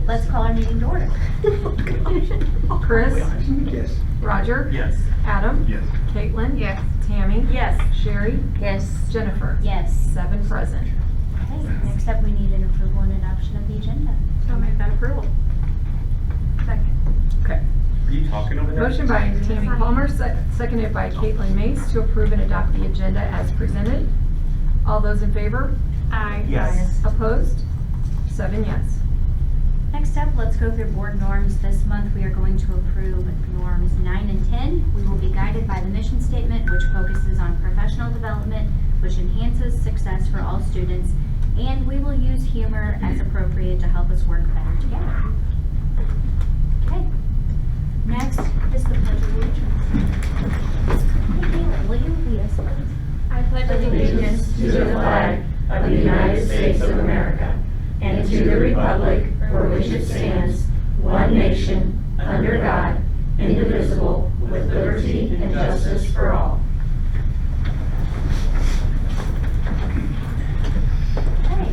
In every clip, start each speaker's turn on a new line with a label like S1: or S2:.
S1: Let's call our meeting to order.
S2: Chris?
S3: Yes.
S2: Roger?
S4: Yes.
S2: Adam?
S3: Yes.
S2: Caitlin?
S5: Yes.
S2: Tammy?
S1: Yes.
S2: Sherry?
S5: Yes.
S2: Jennifer?
S1: Yes.
S2: 7 present.
S1: Okay, next up we need an approval and adoption of the agenda.
S5: I'll make that approval. Second.
S2: Okay.
S4: Are you talking over there?
S2: Motion by Tammy Palmer, seconded by Caitlin Mace to approve and adopt the agenda as presented. All those in favor?
S5: Aye.
S4: Yes.
S2: Opposed? 7 yes.
S1: Next up, let's go through board norms. This month we are going to approve norms 9 and 10. We will be guided by the mission statement, which focuses on professional development, which enhances success for all students, and we will use humor as appropriate to help us work better together. Okay. Next is the Pledge of Allegiance. Hey, Caitlin, will you lead us, please?
S5: I pledge
S6: allegiance to the flag of the United States of America and to the republic for which it stands, one nation, under God, indivisible, with liberty and justice for all.
S1: Okay.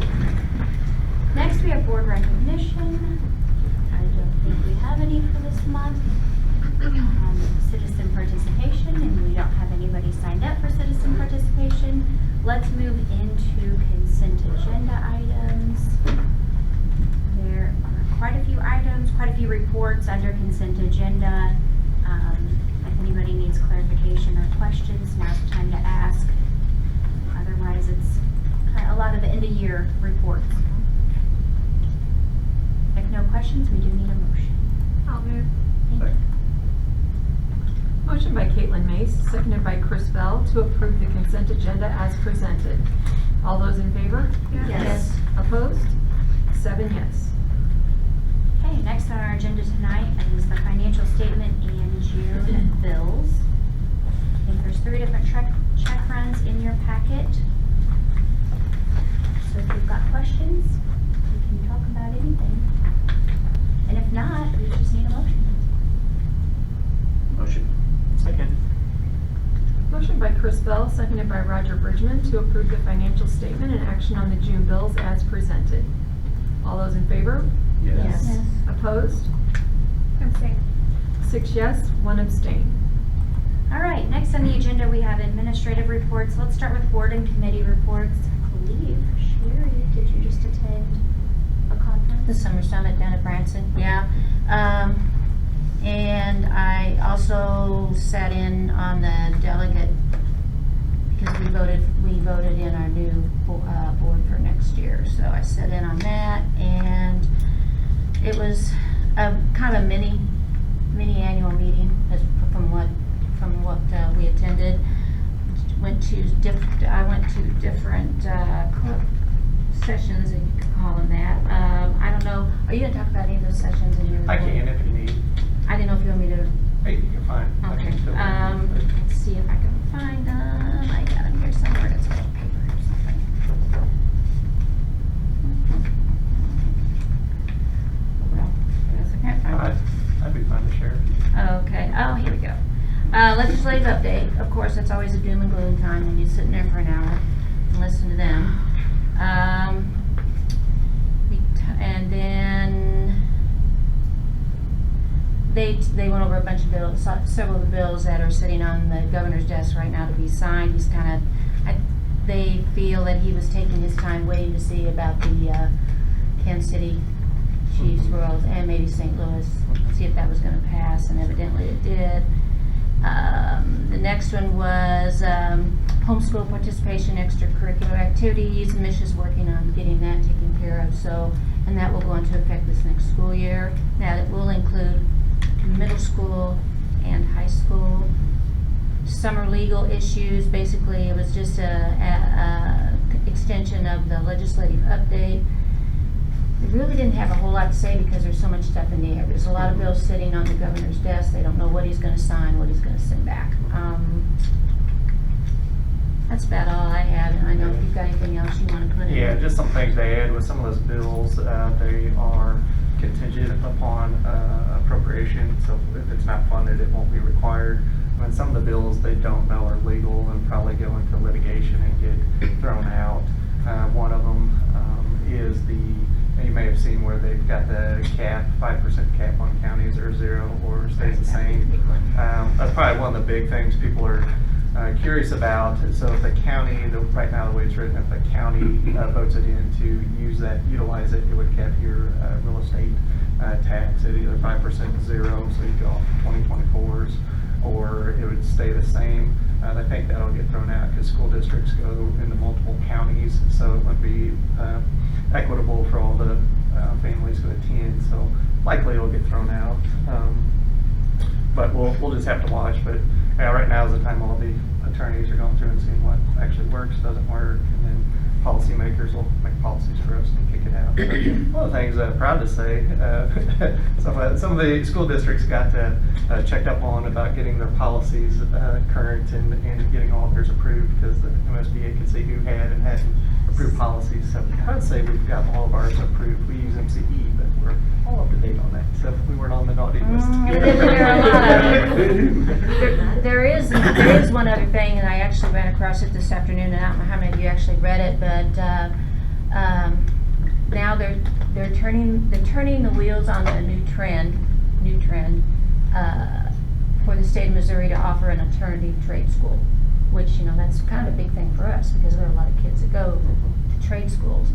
S1: Next, we have board recognition. I don't think we have any for this month. Citizen participation, and we don't have anybody signed up for citizen participation. Let's move into consent agenda items. There are quite a few items, quite a few reports under consent agenda. If anybody needs clarification or questions, now's the time to ask. Otherwise, it's a lot of end-of-year reports. If no questions, we do need a motion.
S5: I'll move.
S1: Thank you.
S2: Motion by Caitlin Mace, seconded by Chris Bell to approve the consent agenda as presented. All those in favor?
S1: Yes.
S2: Opposed? 7 yes.
S1: Okay, next on our agenda tonight is the financial statement and June bills. I think there's 3 different check runs in your packet. So if you've got questions, we can talk about anything. And if not, we just need a motion.
S4: Motion. Second.
S2: Motion by Chris Bell, seconded by Roger Bridgman to approve the financial statement and action on the June bills as presented. All those in favor?
S1: Yes.
S2: Opposed?
S5: Abstain.
S2: 6 yes, 1 abstain.
S1: All right, next on the agenda we have administrative reports. Let's start with board and committee reports. I believe, Sherry, did you just attend a conference?
S6: The summer summit down at Branson, yeah. And I also sat in on the delegate because we voted in our new board for next year. So I sat in on that, and it was kind of a mini annual meeting from what we attended. I went to different sessions, and you could call them that. I don't know. Are you going to talk about any of those sessions in your?
S4: I can if you need.
S6: I didn't know if you want me to.
S4: Hey, you're fine. I
S6: Okay.
S4: can still-
S6: Let's see if I can find them. I got them here somewhere. It's a little paper or something. Well, I guess I can't find it.
S4: I'd be fine to share.
S6: Okay, oh, here we go. Legislative update, of course, it's always a doom and gloom time when you sit in there for an hour and listen to them. And then they went over a bunch of bills, several of the bills that are sitting on the governor's desk right now to be signed. He's they feel that he was taking his time waiting to see about the Kansas City Chiefs rules and maybe St. Louis, see if that was going to pass, and evidently it did. The next one was homeschool participation, extracurricular activities. Mish's working on getting that taken care of, and that will go into effect this next school year. Now, it will include middle school and high school. Summer legal issues, basically it was just a extension of the legislative update. They really didn't have a whole lot to say because there's so much stuff in the air. There's a lot of bills sitting on the governor's desk. They don't know what he's going to sign, what he's going to send back. That's about all I have, and I know if you've got anything else you want to put in.
S4: Yeah, just some things to add with some of those bills. They are contingent upon appropriation, so if it's not funded, it won't be required. And some of the bills they don't know are legal and probably go into litigation and get thrown out. One of them is you may have seen where they've got the cap, 5% cap on counties or 0 or stays the same. That's probably one of the big things people are curious about. So if the county, right now the way it's written, if the county votes it in to utilize it, it would cap your real estate tax at either 5% to 0, so you go off 2024s, or it would stay the same. I think that'll get thrown out because school districts go into multiple counties, so it would be equitable for all the families who attend. So likely it'll get thrown out, but we'll just have to watch. But yeah, right now is the time all the attorneys are going through and seeing what actually works, doesn't work, and then policymakers will make policies for us and kick it out. But one of the things I'm proud to say, some of the school districts got checked up on about getting their policies current and getting all of theirs approved, because the MSBA could see who had and hadn't approved policies. So I would say we've got all of ours approved. We use MCE, but we're all up to date on that. So we weren't on the naughty list.
S6: There are a lot of there is one other thing, and I actually ran across it this afternoon, and I don't know how many of you actually read it, but now they're turning the wheels on a new trend for the state of Missouri to offer an alternative trade school, which, you know, that's kind of a big thing for us because there are a lot of kids that go to trade schools.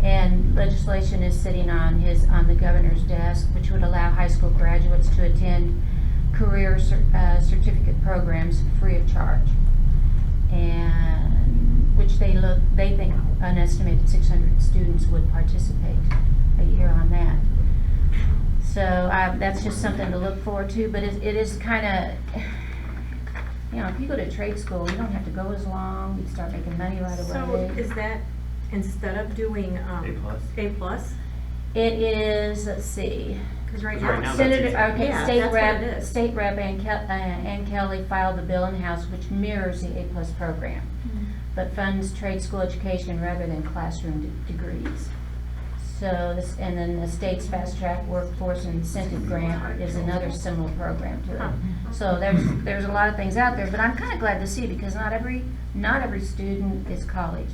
S6: And legislation is sitting on the governor's desk, which would allow high school graduates to attend career certificate programs free of charge, and which they think an estimated 600 students would participate a year on that. So that's just something to look forward to. But it is kind of, you know, if you go to trade school, you don't have to go as long. You start making money right away.
S5: So is that instead of doing A plus?
S6: It is, let's see.
S5: Because right
S3: Right
S5: now,
S3: now
S6: Senator,
S3: that's
S6: okay,
S5: Yeah,
S6: State
S5: that's what it
S6: Rep,
S5: is.
S6: State Rep Ann Kelly filed the bill in the House, which mirrors the A+ program, but funds trade school education rather than classroom degrees. So this, and then the state's fast track workforce incentive grant is another similar program to it. So there's a lot of things out there, but I'm kind of glad to see, because not every student is college.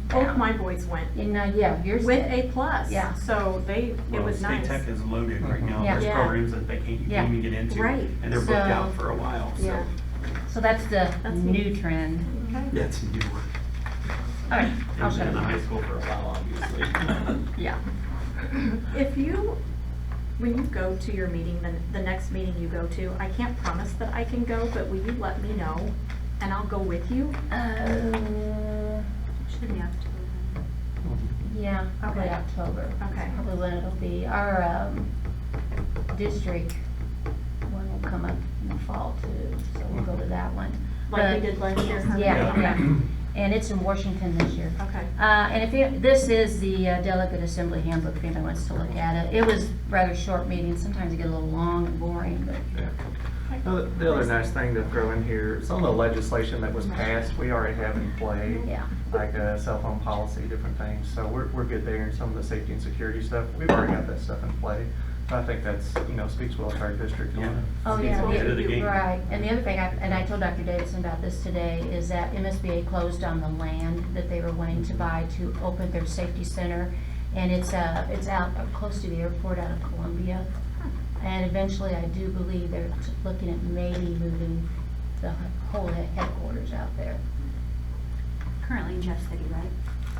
S5: both my boys went
S6: You know, yeah, yours
S5: with
S6: did.
S5: A plus.
S6: Yeah.
S5: So it was
S3: State
S5: nice.
S3: Tech is loaded right now.
S6: Yeah.
S3: There's
S5: Yeah.
S3: programs that they can't
S6: Yeah.
S3: even get into.
S5: Right.
S3: And they're booked
S6: So-
S3: out for a while, so.
S5: Yeah.
S6: So that's the
S5: That's
S6: new
S5: neat.
S6: trend.
S5: Okay.
S3: That's new.
S6: All right, I'll
S3: I've
S6: shut
S3: been in the
S6: up.
S3: high school for a while, obviously.
S6: Yeah.
S5: When you go to your meeting, the next meeting you go to, I can't promise that I can go, but will you let me know and I'll go with you?
S1: Should be October.
S6: Yeah, probably
S5: Okay.
S6: October.
S5: Okay.
S6: Probably when it'll be. Our district one will come up in the fall too, so we'll go to that one.
S5: Like we
S6: But-
S5: did last year? huh?
S6: Yeah,
S3: Yeah.
S6: yeah. And it's in Washington this year.
S5: Okay.
S6: And this is the Delegate Assembly Handbook, if anybody wants to look at it. It was rather short meetings, sometimes they get a little long and boring, but
S4: The other nice thing to throw in here, some of the legislation that was passed, we already have in play.
S6: yeah.
S4: Like cell phone policy, different things. So we're good there, and some of the safety and security stuff, we've already got that stuff in play. I think that's, speaks well to our district.
S3: Yeah.
S6: Oh,
S3: Speaks
S6: yeah,
S3: well to the game.
S6: right. And the other thing, I told Dr. Davidson about this today, is that MSBA closed on the land that they were wanting to buy to open their safety center. And it's out close to the airport out of Columbia. And eventually, I do believe they're looking at maybe moving the whole headquarters out there.
S1: Currently in Jeff City, right?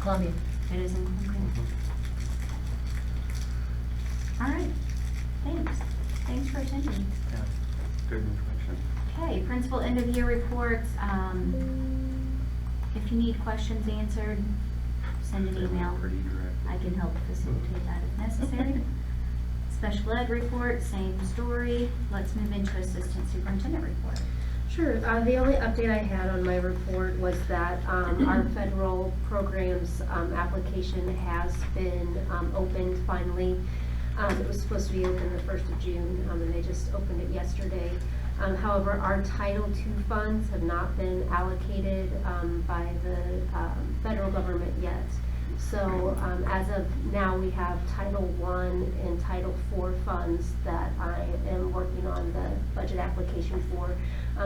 S6: Columbia.
S1: It is in Columbia. All right, thanks. Thanks for attending.
S4: Yeah, good information.
S1: Okay, principal end of year reports. If you need questions answered, send an email.
S3: Pretty direct.
S1: I can help facilitate that if necessary. Special ed report, same story. Let's move into assistant superintendent report.
S7: Sure. The only update I had on my report was that our federal programs application has been opened finally. It was supposed to be open the 1st of June, and they just opened it yesterday. However, our Title II funds have not been allocated by the federal government yet. So as of now, we have Title I and Title IV funds that I am working on the budget application for.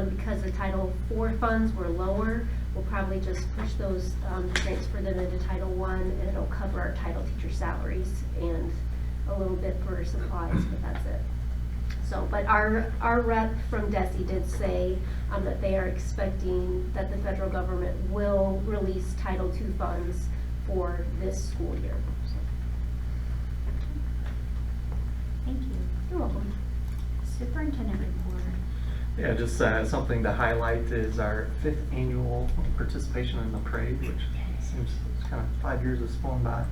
S7: Because the Title IV funds were lower, we'll probably just push those, transfer them into Title I, and it'll cover our title teacher salaries and a little bit for supplies, but that's it. So, but our rep from DESI did say that they are expecting that the federal government will release Title II funds for this school year. So,
S1: Thank you.
S7: you're welcome.
S1: Superintendent report.
S4: Yeah, just something to highlight is our 5th annual participation in the parade, which seems it's kind of 5 years has flown by.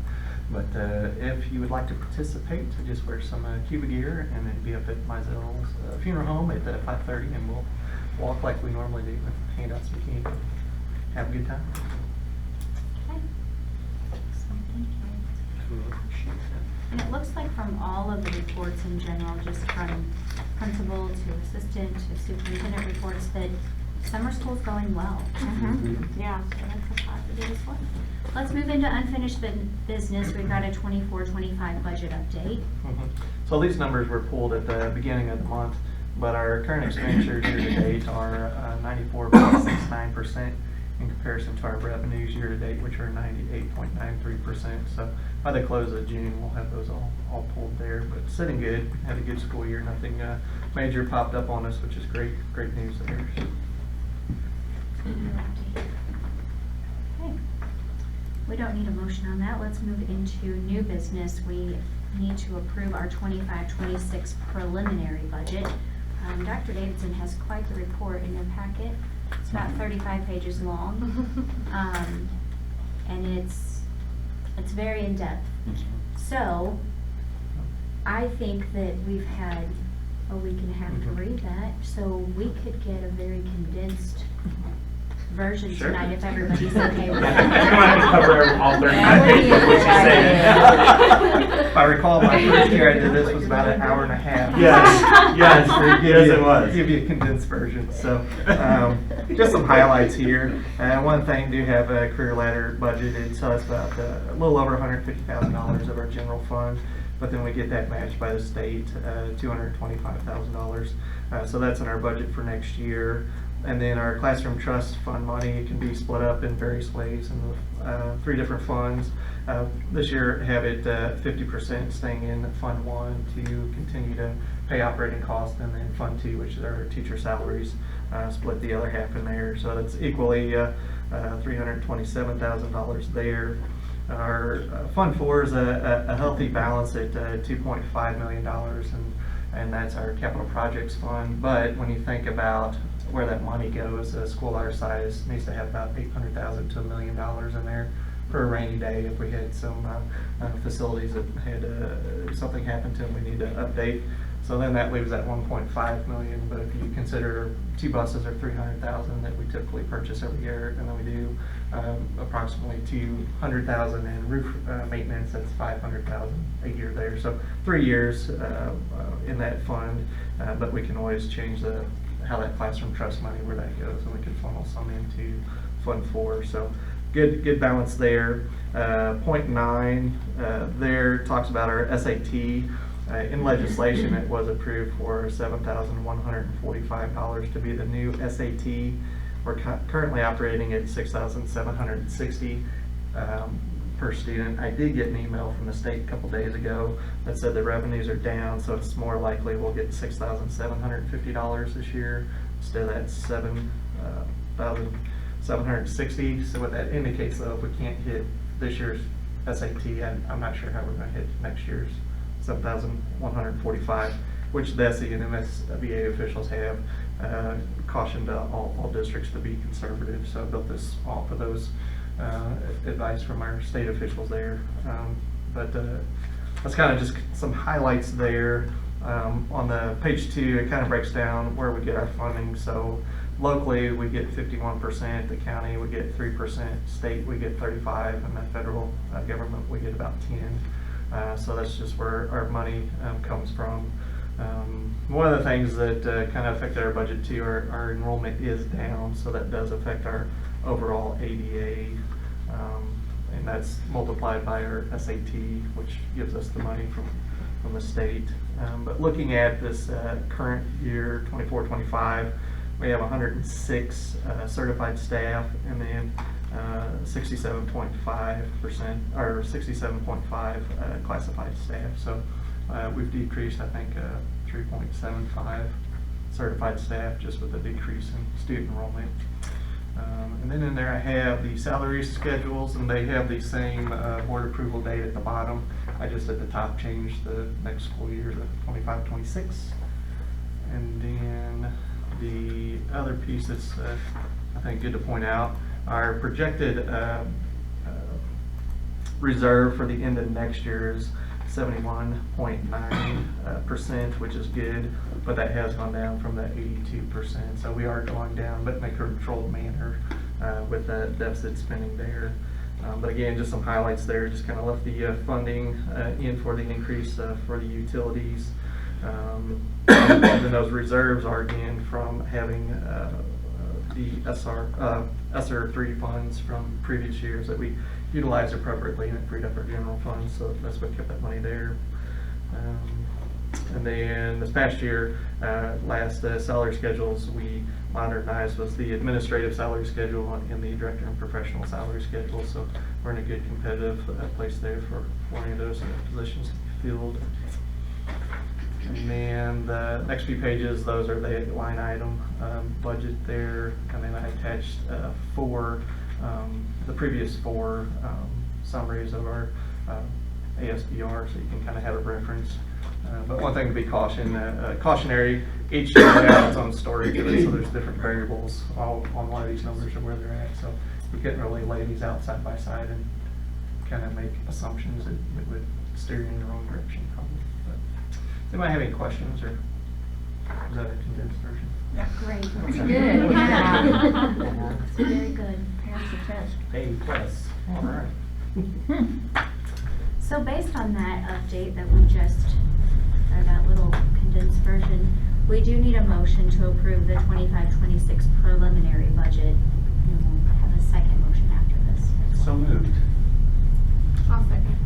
S4: But if you would like to participate, just wear some Cuba gear and then be up at Mizell's funeral home at 5:30, and we'll walk like we normally do and hand out some candy. Have a good time.
S1: Okay. Excellent, thank you. And it looks like from all of the reports in general, just from principal to assistant to superintendent reports, that summer school's going well.
S5: Yeah.
S1: So that's a positive as well. Let's move into unfinished business. We've got a 24-25 budget update.
S4: So these numbers were pulled at the beginning of the month, but our current expenditures year to date are 94.69% in comparison to our revenues year to date, which are 98.93%. So by the close of June, we'll have those all pulled there. But sitting good, had a good school year. Nothing major popped up on us, which is great news there.
S1: Okay. We don't need a motion on that. Let's move into new business. We need to approve our 25-26 preliminary budget. Dr. Davidson has quite the report in your packet. It's about 35 pages long. And it's very in-depth. So, I think that we've had a week and a half to read that, so we could get a very condensed version
S4: Sure.
S1: tonight if everybody's okay with
S3: You
S1: that.
S3: don't have to cover all 35
S6: That would be
S3: pages,
S6: a
S3: what
S6: good
S3: you
S6: idea.
S4: If I recall, my first year I did this was about an hour and a half.
S3: Yes, yes, it was.
S4: Give you a condensed version. So, just some highlights here. One thing, do have a career ladder budgeted, so it's about a little over $150,000 of our general fund. But then we get that matched by the state, $225,000. So that's in our budget for next year. And then our classroom trust fund money can be split up in various ways in 3 different funds. This year have it 50% staying in Fund 1 to continue to pay operating costs, and then Fund 2, which is our teacher salaries, split the other half in there. So that's equally $327,000 there. Our Fund 4 is a healthy balance at $2.5 million, and that's our capital projects fund. But when you think about where that money goes, a school our size needs to have about $800,000 to $1 million in there for a rainy day if we had some facilities that had something happen to them we need to update. So then that leaves that 1.5 million, but if you consider 2 buses are 300,000 that we typically purchase every year, and then we do approximately 200,000 in roof maintenance, that's 500,000 a year there. So 3 years in that fund, but we can always change how that classroom trust money, where that goes, and we can funnel some into Fund 4. So good balance there. Point 9 there talks about our SAT. In legislation, it was approved for $7,145 to be the new SAT. We're currently operating at $6,760 per student. I did get an email from the state a couple days ago that said the revenues are down, so it's more likely we'll get $6,750 this year instead of that $7,760. So what that indicates, though, if we can't hit this year's SAT, I'm not sure how we're going to hit next year's $7,145, which DESI and MSBA officials have cautioned all districts to be conservative. So I built this off of those advice from our state officials there. But that's kind of just some highlights there. On the page 2, it kind of breaks down where we get our funding. So locally, we get 51%, the county we get 3%, state we get 35%, and the federal government we get about 10%. So that's just where our money comes from. One of the things that kind of affected our budget too, our enrollment is down, so that does affect our overall ADA, and that's multiplied by our SAT, which gives us the money from the state. But looking at this current year, 24-25, we have 106 certified staff, and then 67.5% or 67.5 classified staff. So we've decreased, I think, 3.75 certified staff just with the decrease in student enrollment. And then in there I have the salary schedules, and they have the same board approval date at the bottom. I just at the top changed the next school year to 25-26. And then the other piece that's I think good to point out, our projected reserve for the end of next year is 71.9%, which is good, but that has gone down from the 82%. So we are going down, but in a controlled manner with that deficit spending there. But again, just some highlights there, just kind of left the funding in for the increase for the utilities. And then those reserves are again from having the ESSER 3 funds from previous years that we utilized appropriately, and it freed up our general funds, so that's what kept that money there. And then this past year, last salary schedules we modernized was the administrative salary schedule and the director and professional salary schedule, so we're in a good competitive place there for any of those positions to be filled. And then the next few pages, those are the line item budget there, and then I attached the previous four summaries of our ASBR, so you can kind of have a reference. But one thing to be cautionary, each year has its own story to it, so there's different variables all on one of these numbers and where they're at, so you couldn't really lay these out side by side and kind of make assumptions that would steer you in the wrong direction probably. But does anybody have any questions, or is that a condensed version?
S1: Yeah, great.
S6: Pretty good, yeah.
S1: It's very good.
S6: Pass the test.
S3: A+. All right.
S1: So based on that update that we just, or that little condensed version, we do need a motion to approve the 25-26 preliminary budget. And we'll have a second motion after this.
S3: So moved.
S2: I'll second.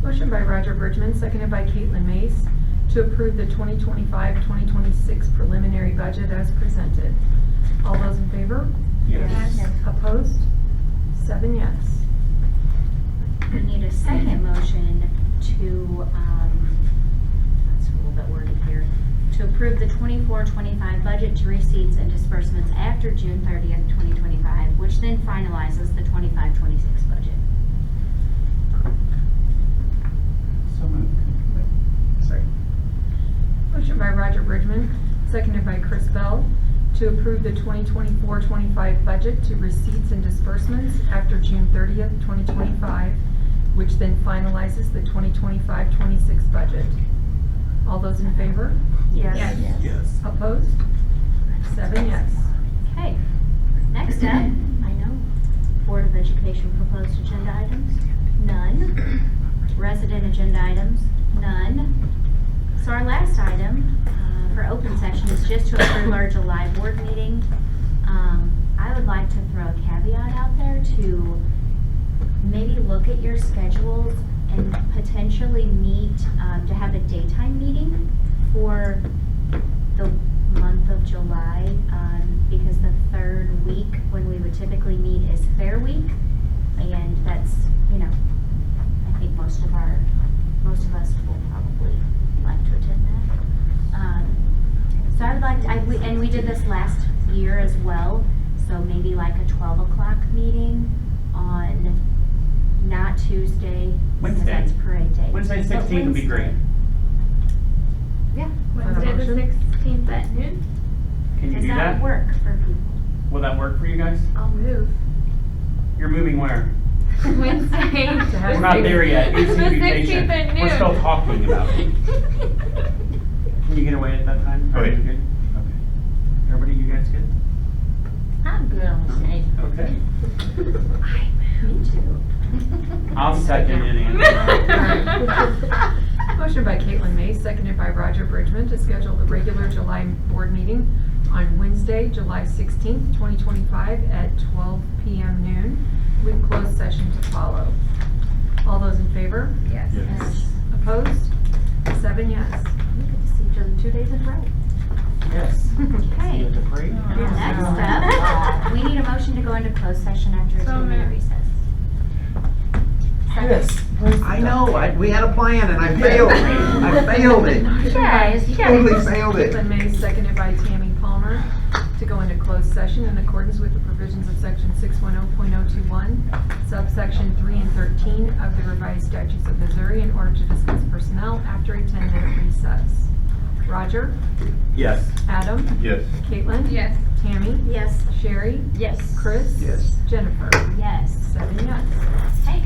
S2: Motion by Roger Bridgman, seconded by Caitlin Mace, to approve the 2025-2026 preliminary budget as presented. All those in favor?
S3: Yes.
S2: Opposed? 7 yes.
S1: We need a second motion to, that's a little bit wordy here, to approve the 24-25 budget to receipts and disbursements after June 30th, 2025, which then finalizes the 25-26 budget.
S3: So moved. Second.
S2: Motion by Roger Bridgman, seconded by Chris Bell, to approve the 2024-25 budget to receipts and disbursements after June 30th, 2025, which then finalizes the 2025-26 budget. All those in favor?
S5: Yes.
S3: Yes.
S2: Opposed? 7 yes.
S1: Okay, next up, I know, Board of Education proposed agenda items, none. Resident agenda items, none. So our last item for open session is just to approve our July board meeting. I would like to throw a caveat out there to maybe look at your schedules and potentially meet, to have a daytime meeting for the month of July, because the third week when we would typically meet is Fair Week, and that's, you know, I think most of us will probably like to attend that. So I would like to, and we did this last year as well, so maybe like a 12 o'clock meeting on not Tuesday, because
S3: Wednesday.
S1: that's parade day.
S3: Wednesday
S1: But
S3: 16th would be great.
S1: Yeah.
S2: Wednesday the
S5: 16th at noon?
S3: Can you
S1: Does
S3: do
S1: that
S3: that?
S1: work for people?
S3: Will that work for you guys?
S2: I'll move.
S3: You're moving where?
S5: Wednesday.
S3: We're not there yet. You seem to be patient. We're still talking about it. Can you get away at that time?
S4: Oh, yeah.
S3: You good? Okay. Everybody, you guys good?
S6: I'm good on the day.
S3: Okay.
S1: Me too.
S3: I'll second it, Andy.
S2: Motion by Caitlin Mace, seconded by Roger Bridgman, to schedule the regular July board meeting on Wednesday, July 16th, 2025 at 12 p.m. noon, with closed session to follow. All those in favor?
S5: Yes.
S1: Yes.
S2: Opposed? 7 yes.
S1: We get to see each other 2 days in a row.
S3: Yes.
S1: Okay.
S3: See you at the parade.
S1: Next up, We need a motion to go into closed session after a 2-minute recess.
S3: Yes.
S8: I know, we had a plan and I failed. I failed it.
S6: Guys, you
S8: Totally
S6: guys.
S8: failed it.
S2: Caitlin May, seconded by Tammy Palmer, to go into closed session in accordance with the provisions of section 610.021, subsection 3 and 13 of the revised statutes of Missouri in order to discuss personnel after a 10-minute recess. Roger?
S3: Yes.
S2: Adam?
S8: Yes.
S2: Caitlin?
S5: Yes.
S2: Tammy?
S5: Yes.
S2: Sherry?
S6: Yes.
S2: Chris?
S8: Yes.
S2: Jennifer?
S1: Yes.
S2: 7 yes.
S1: Hey,